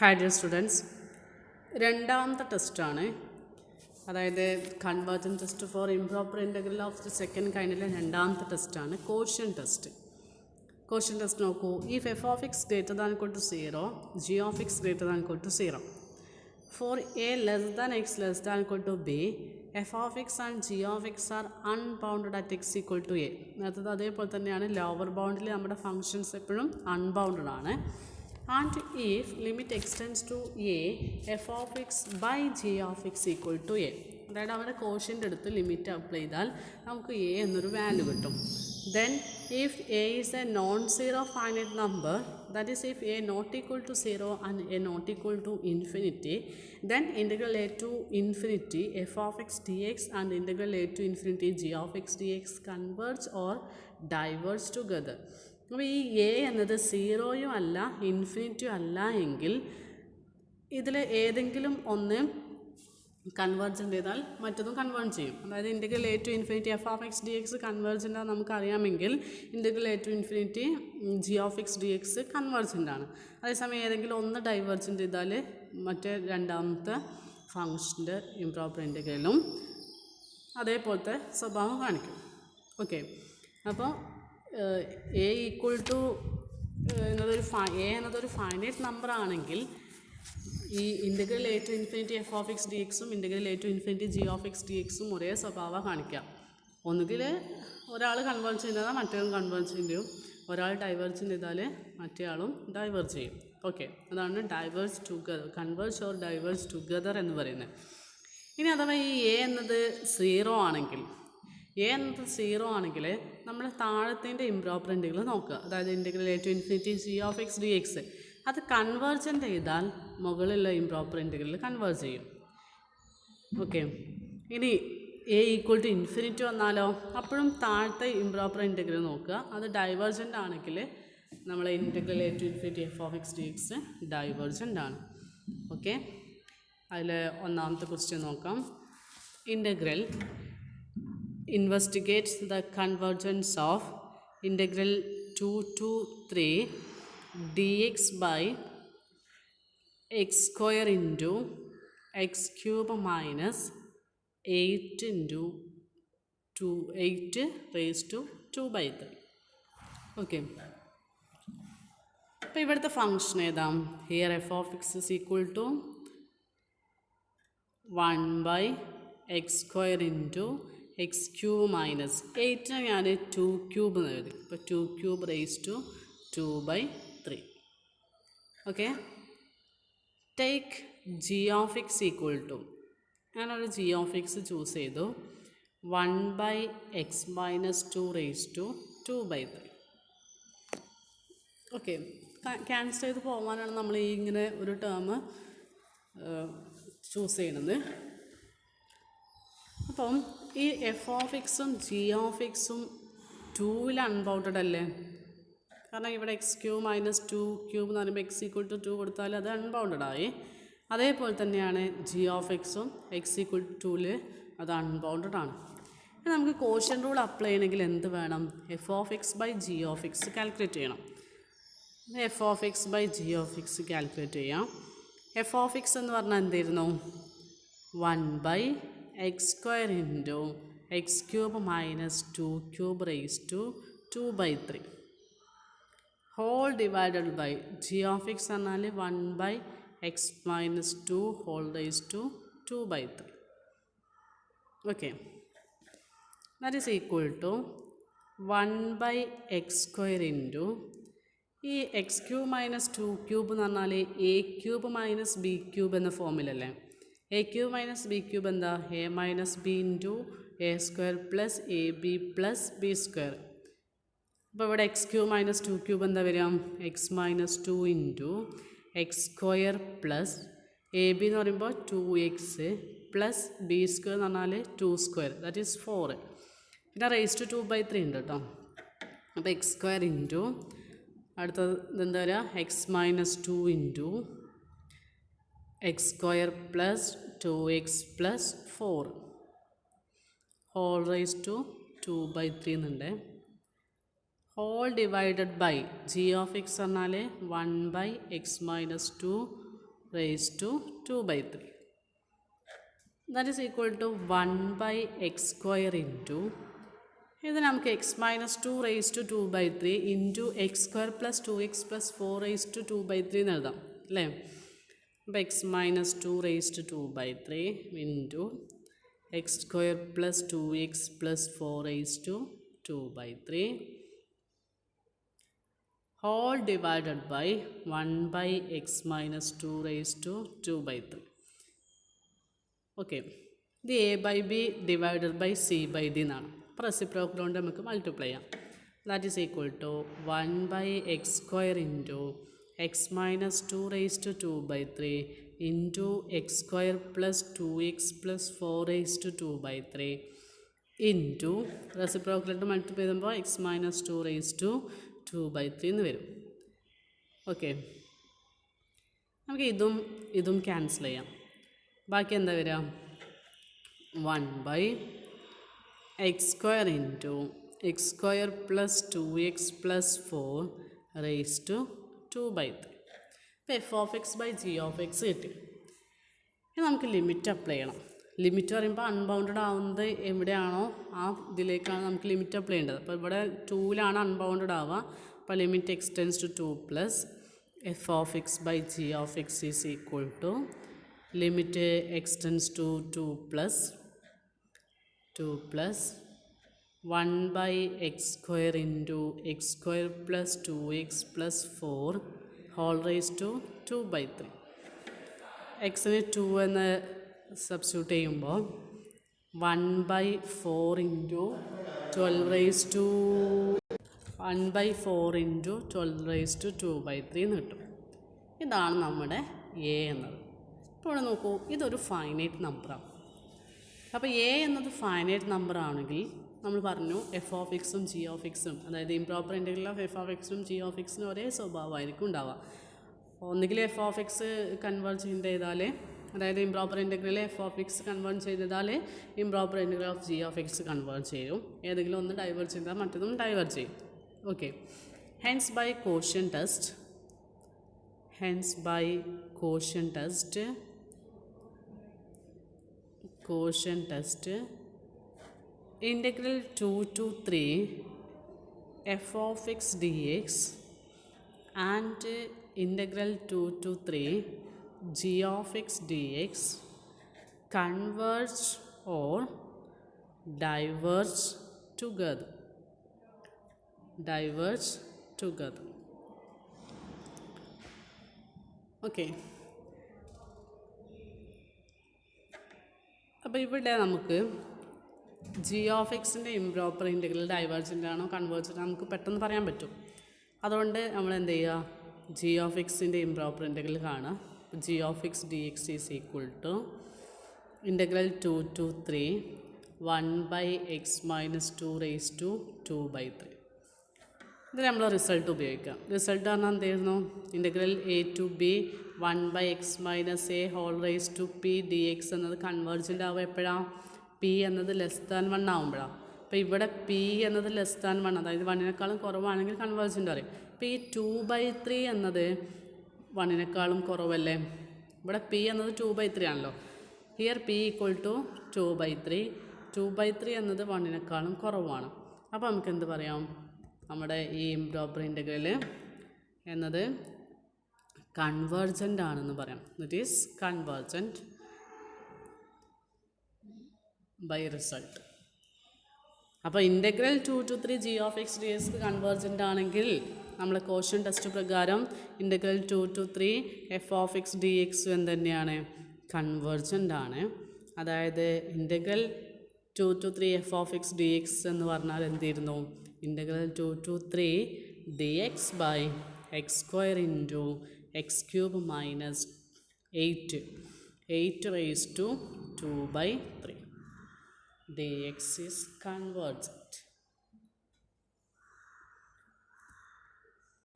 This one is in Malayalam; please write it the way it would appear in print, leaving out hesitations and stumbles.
Hi dear students, രണ്ടാമത്തെ ടെസ്റ്റാണ്, അതായത് convergence test for improper integral of the second കൈൻഡിലെ രണ്ടാമത്തെ ടെസ്റ്റാണ് കോഷ്യൻ ടെസ്റ്റ്. കോഷ്യൻ ടെസ്റ്റ് നോക്കൂ. If f of x greater than equal to 0, g of x greater than equal to 0. For a less than x less than equal to b, f of x and g of x are unbounded at x equal to a. നേരത്തെ അതേപോലെ തന്നെയാണ്, ലോവർ ബൗണ്ടിൽ നമ്മുടെ ഫങ്ഷൻസ് എപ്പോഴും അൺബൗണ്ടഡ് ആണ്. And if limit extends to a, f of x by g of x equal to a, അതായത് അവരുടെ കോഷ്യൻ്റെ അടുത്ത് ലിമിറ്റ് അപ്ലൈ ചെയ്താൽ നമുക്ക് എ എന്നൊരു വാല്യൂ കിട്ടും. Then if A is a non zero finite number, that is if A not equal to 0 and A not equal to infinity, then integral A to infinity F of X D X and integral A to infinity G of X D X converge or diverge together. അപ്പോൾ ഈ എ എന്നത് 0യും അല്ല ഇൻഫിനിറ്റിയും അല്ല എങ്കിൽ ഇതിൽ ഏതെങ്കിലും ഒന്ന് കൺവേർജൻ്റ് ചെയ്താൽ മറ്റതും കൺവേർട്ട് ചെയ്യും. അതായത് integral A to infinity F of X D x convergent ആണ് നമുക്കറിയാമെങ്കിൽ integral A to infinity G of X D x convergent ആണ്. അതേസമയം ഏതെങ്കിലും ഒന്ന് ഡൈവേർജൻ്റ് ചെയ്താൽ മറ്റേ രണ്ടാമത്തെ ഫങ്ഷൻ്റെ ഇംപ്രോപ്പർ ഇൻ്റഗ്രലും അതേപോലത്തെ സ്വഭാവം കാണിക്കും. ഓക്കെ, അപ്പോൾ എ ഈക്വൽ ടു എന്നതൊരു ഫൈനൈറ്റ് നമ്പർ ആണെങ്കിൽ ഈ integral A to infinity F of X d എക്സും integral A to infinity G of X d എക്സും ഒരേ സ്വഭാവം കാണിക്കാം. ഒന്നുകിൽ ഒരാൾ കൺവേർജ് ചെയ്താൽ മറ്റേയാളും കൺവേർജ് ചെയ്യും, ഒരാൾ ഡൈവേർജ് ചെയ്താൽ മറ്റേയാളും ഡൈവേർജ് ചെയ്യും. ഓക്കെ, അതാണ് diverge together, converge or diverge together എന്ന് പറയുന്നത്. ഇനി അഥവാ ഈ എ എന്നത് 0 ആണെങ്കിൽ, എ എന്നത് 0 ആണെങ്കിൽ നമ്മൾ താഴത്തിൻ്റെ ഇംപ്രോപ്പർ ഇൻ്റഗ്രൽ നോക്കുക. അതായത് integral A to infinity G of X D X അത് കൺവേർജൻ്റ് ചെയ്താൽ മുകളിലുള്ള ഇംപ്രോപ്പർ ഇൻ്റഗ്രൽ കൺവേർജ് ചെയ്യും. ഓക്കെ, ഇനി എ ഈക്വൽ ടു ഇൻഫിനിറ്റി വന്നാലോ, അപ്പോഴും താഴത്തെ ഇംപ്രോപ്പർ ഇൻ്റഗ്രൽ നോക്കുക. അത് ഡൈവേർജൻ്റ് ആണെങ്കിൽ നമ്മൾ integral A to infinity F of X D X divergent ആണ്. ഓക്കെ, അതിൽ ഒന്നാമത്തെ ക്വസ്റ്റ്യൻ നോക്കാം. Integral investigates the convergence of integral 2 to 3 dx by x square into x cube minus 8 into 8 raised to 2 by 3. Okay, അപ്പോൾ ഇവിടുത്തെ ഫങ്ഷൻ ഏതാ? Here F of X is equal to 1 by x square into x cube minus 8 ഞാൻ 2 ക്യൂബ് എന്ന് എഴുതി. ഇപ്പോൾ 2 ക്യൂബ് raise to 2 by 3. Okay, take G of X equal to, ഞാനൊരു ജി ഓഫ് എക്സ് ചൂസ് ചെയ്തു. 1 by x minus 2 raise to 2 by 3. Okay, cancel ചെയ്ത് പോകാനാണ് നമ്മൾ ഈ ഇങ്ങനെ ഒരു ടേം ചൂസ് ചെയ്യണത്. അപ്പം ഈ എഫ് ഓഫ് എക്സും ജി ഓഫ് എക്സും 2ൽ അൺബൗണ്ടഡ് അല്ലേ? കാരണം ഇവിടെ എക്സ് ക്യൂബ് മൈനസ് 2 ക്യൂബ് എന്ന് പറയുമ്പോൾ എക്സ് ഈക്വൽ ടു 2 കൊടുത്താൽ അത് അൺബൗണ്ടഡ് ആയി. അതേപോലെ തന്നെയാണ് ജി ഓഫ് എക്സും എക്സ് ഈക്വൽ ടു 2ൽ അത് അൺബൗണ്ടഡ് ആണ്. നമുക്ക് കോഷ്യൻ റൂൾ അപ്ലൈ ചെയ്യണമെങ്കിൽ എന്ത് വേണം? F of X by G of x calculate ചെയ്യണം. F of X by G of x calculate ചെയ്യാം. എഫ് ഓഫ് എക്സ് എന്ന് പറഞ്ഞാൽ എന്തായിരുന്നു? 1 by x square into x cube minus 2 cube raised to 2 by 3 whole divided by g of x എന്നാൽ 1 by x minus 2 whole raised to 2 by 3. okay, that is equal to 1 by x square into ഈ എക്സ് ക്യൂബ് മൈനസ് 2 ക്യൂബ് എന്ന് പറഞ്ഞാൽ a cube minus b cube എന്ന ഫോമിലല്ലേ? A cube minus b cube എന്താ? A minus b into a square plus a b plus b square. അപ്പോൾ ഇവിടെ എക്സ് ക്യൂബ് മൈനസ് 2 ക്യൂബ് എന്താ വരിക? X minus 2 into X square plus a b എന്ന് പറയുമ്പോൾ 2x പ്ലസ് ബി സ്ക്വയർ എന്ന് പറഞ്ഞാൽ 2 സ്ക്വയർ, ദാറ്റ് ഈസ് 4. പിന്നെ റേസ് ടു 2 by 3 ഉണ്ട് കേട്ടോ. അപ്പോൾ എക്സ് സ്ക്വയർ ഇൻറ്റു അടുത്തത് എന്താ വരിക? X minus 2 into X square plus 2x plus 4 whole raise to 2 by 3 എന്നുണ്ട്. whole divided by g of x പറഞ്ഞാൽ 1 by x minus 2 raised to 2 by 3. That is equal to 1 by x square into, ഇത് നമുക്ക് X minus 2 raised to 2 by 3 into X square plus 2x plus 4 raised to 2 by 3 എന്ന് എഴുതാം അല്ലേ. അപ്പോൾ X minus 2 raised to 2 by 3 into X square plus 2x plus 4 raised to 2 by 3 whole divided by 1 by x minus 2 raised to 2 by 3. Okay, ഇത് a by b divided by c by d എന്നാണ്. അപ്പോൾ റെസിപ്രോക്കൽ കൊണ്ട് നമുക്ക് മൾട്ടിപ്ലൈ ചെയ്യാം. That is equal to 1 by x square into x minus 2 raised to 2 by 3 into X square plus 2x plus 4 raised to 2 by 3 into റെസിപ്രോക്കലായിട്ട് മൾട്ടിപ്ലൈ ചെയ്യുമ്പോൾ x minus 2 raised to 2 by 3 എന്ന് വരും. ഓക്കെ, നമുക്ക് ഇതും ക്യാൻസൽ ചെയ്യാം. ബാക്കി എന്താ വരിക? 1 by x square into X square plus 2x plus 4 raised to 2 by 3. ഇപ്പോൾ F of X by G of X കിട്ടി. ഇനി നമുക്ക് ലിമിറ്റ് അപ്ലൈ ചെയ്യണം. ലിമിറ്റ് പറയുമ്പോൾ അൺബൗണ്ടഡ് ആവുന്നത് എവിടെയാണോ ആ ഇതിലേക്കാണ് നമുക്ക് ലിമിറ്റ് അപ്ലൈ ചെയ്യേണ്ടത്. അപ്പോൾ ഇവിടെ 2ലാണ് അൺബൗണ്ടഡ് ആവുക. അപ്പോൾ limit X tends to 2 plus F of X by G of X is equal to limit X tends to 2 plus 1 by x square into x square plus 2x plus 4 whole raised to 2 by 3. എക്സിന് 2 എന്ന് സബ്സ്റ്റിറ്റ്യൂട്ട് ചെയ്യുമ്പോൾ 1 by 4 into 12 raised to 1 by 4 into 12 raised to 2 by 3 എന്ന് കിട്ടും. ഇതാണ് നമ്മുടെ എ എന്നത്. ഇപ്പോൾ നോക്കൂ, ഇതൊരു ഫൈനൈറ്റ് നമ്പറാണ്. അപ്പോൾ എ എന്നത് ഫൈനൈറ്റ് നമ്പർ ആണെങ്കിൽ നമ്മൾ പറഞ്ഞു എഫ് ഓഫ് എക്സും ജി ഓഫ് എക്സും, അതായത് improper integral of F of എക്സും ജി ഓഫ് എക്സിനും ഒരേ സ്വഭാവമായിരിക്കും ഉണ്ടാവുക. ഒന്നുകിൽ എഫ് ഓഫ് എക്സ് കൺവേർട്ട് ചെയ്താൽ, അതായത് improper integral f of x convert ചെയ്താൽ improper integral of g of x convert ചെയ്യും. ഏതെങ്കിലും ഒന്ന് ഡൈവേർട്ട് ചെയ്താൽ മറ്റൊന്നും ഡൈവേർട്ട് ചെയ്യും. Okay, hence by quotient test integral 2 to 3 f of x dx and integral 2 to 3 g of x dx converge or diverge together. Okay, അപ്പോൾ ഇവിടെ നമുക്ക് ജി ഓഫ് എക്സിൻ്റെ ഇംപ്രോപ്പർ ഇൻ്റഗ്രൽ ഡൈവേർജൻ്റ് ആണോ കൺവേർജൻ്റ് ആണോ നമുക്ക് പെട്ടെന്ന് പറയാൻ പറ്റും. അതുകൊണ്ട് നമ്മൾ എന്ത് ചെയ്യുക, ജി ഓഫ് എക്സിൻ്റെ ഇംപ്രോപ്പർ ഇൻ്റഗ്രൽ കാണുക. G of X D X is equal to integral 2 to 3 1 by x minus 2 raised to 2 by 3. ഇത് നമ്മൾ റിസൾട്ട് ഉപയോഗിക്കാം. റിസൾട്ട് പറഞ്ഞാൽ എന്തായിരുന്നു? Integral A to B 1 by x minus a whole raised to p dx എന്നത് കൺവേർജൻ്റ് ആവുക എപ്പോഴാണ്? പി എന്നത് <1 ആവുമ്പോഴാണ്. അപ്പോൾ ഇവിടെ പി എന്നത് <1, അതായത് 1നേക്കാളും കുറവാണെങ്കിൽ കൺവേർജൻ്റ് പറയും. അപ്പോൾ ഈ 2 by 3 എന്നത് 1നേക്കാളും കുറവല്ലേ? ഇവിടെ പി എന്നത് 2 by 3 ആണല്ലോ. Here P equal to 2 by 3. 2 by 3 എന്നത് 1നേക്കാളും കുറവാണ്. അപ്പോൾ നമുക്ക് എന്ത് പറയാം? നമ്മുടെ ഈ ഇംപ്രോപ്പർ ഇൻ്റഗ്രൽ എന്നത് കൺവേർജൻ്റ് ആണെന്ന് പറയാം. It is convergent by result. അപ്പോൾ integral 2 to 3 g of X D x convergent ആണെങ്കിൽ നമ്മൾ കോഷ്യൻ ടെസ്റ്റ് പ്രകാരം integral 2 to 3 f of X D x എന്ത് തന്നെയാണ്? കൺവേർജൻ്റ് ആണ്. അതായത് integral 2 to 3 f of X D x എന്ന് പറഞ്ഞാൽ എന്തായിരുന്നു? Integral 2 to 3 d x by x square into x cube minus 8 raised to 2 by 3. dx is convergent.